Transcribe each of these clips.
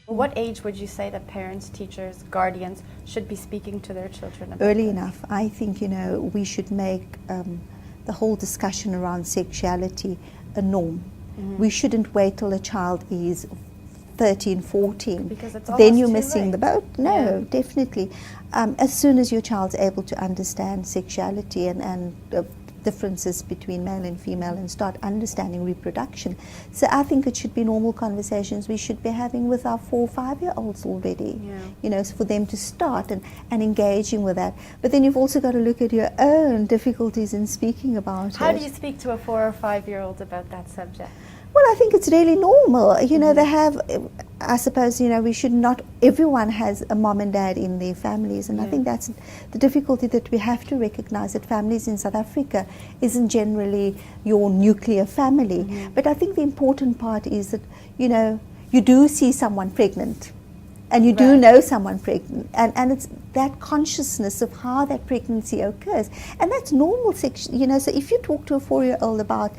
What age would you say that parents, teachers, guardians should be speaking to their children about Early this? enough. I think, we should make the whole discussion around sexuality a norm. We shouldn't wait till a child is 13, 14. Because it's then almost you're too missing late. the boat. No, Yeah. definitely. As soon as your child's able to understand sexuality and differences between male and female and start understanding reproduction. So I think it should be normal conversations we should be having with our 4 or 5-year-olds already. Yeah. So for them to start and engaging with that. But then you've also got to look at your own difficulties in speaking about it. How do you speak to a 4 or 5-year-old about that subject? Well, I think it's really normal. They have, I suppose, we should not, everyone has a mom and dad in their families. And I think that's the difficulty that we have to recognize, that families in South Africa isn't generally your nuclear family. But I think the important part is that, you do see someone pregnant. And you do Right. know someone pregnant. And it's that consciousness of how that pregnancy occurs. And that's normal, so if you talk to a 4-year-old about,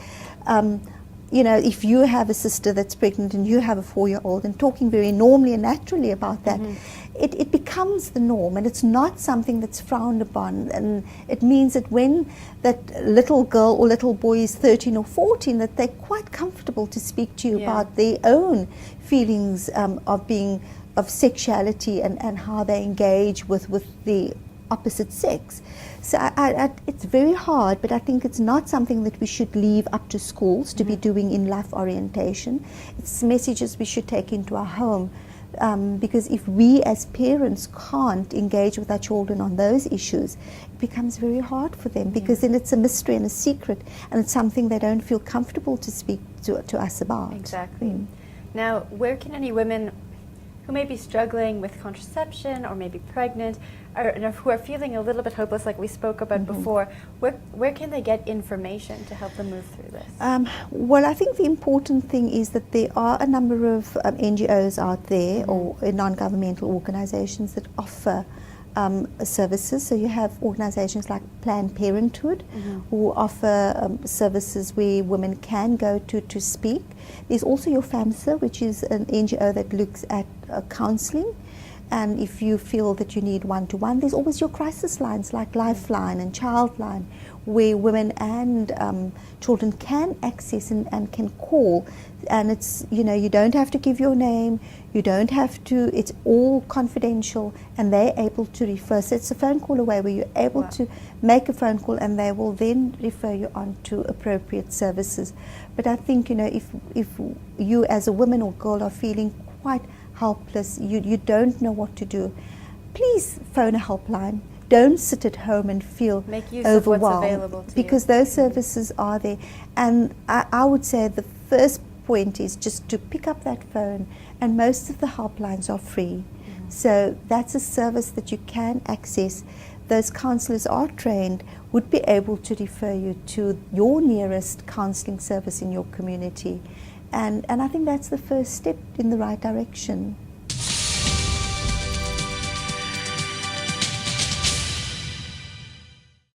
if you have a sister that's pregnant and you have a 4-year-old, and talking very normally and naturally about that, it becomes the norm, and it's not something that's frowned upon. And it means that when that little girl or little boy is 13 or 14, that they're quite comfortable to speak to you about their own feelings of sexuality and how they engage with the opposite sex. So it's very hard, but I think it's not something that we should leave up to schools to be doing in life orientation. It's messages we should take into our home, because if we as parents can't engage with our children on those issues, it becomes very hard for them, because then it's a mystery and a secret, and it's something they don't feel comfortable to speak to us about. Exactly. Now, where can any women who may be struggling with contraception or maybe pregnant or who are feeling a little bit hopeless, like we spoke about before, where can they get information to help them move through this? Well, I think the important thing is that there are a number of NGOs out there or non-governmental organizations that offer services. So you have organizations like Planned Parenthood who offer services where women can go to speak. There's also your FAMSA, which is an NGO that looks at counseling. And if you feel that you need one-to-one, there's always your crisis lines like Lifeline and Childline, where women and children can access and can call. And it's, you don't have to give your name, you don't have to, it's all confidential, and they're able to refer. So it's a phone call away where you're able to make a phone call, and they will then refer you on to appropriate services. But I think, if you as a woman or girl are feeling quite helpless, you don't know what to do, please phone a helpline. Don't sit at home and feel Make use overwhelmed, of what's available to because you. those services are there. And I would say the first point is just to pick up that phone, and most of the helplines are free. So that's a service that you can access. Those counsellors are trained, would be able to refer you to your nearest counselling service in your community. And I think that's the first step in the right direction.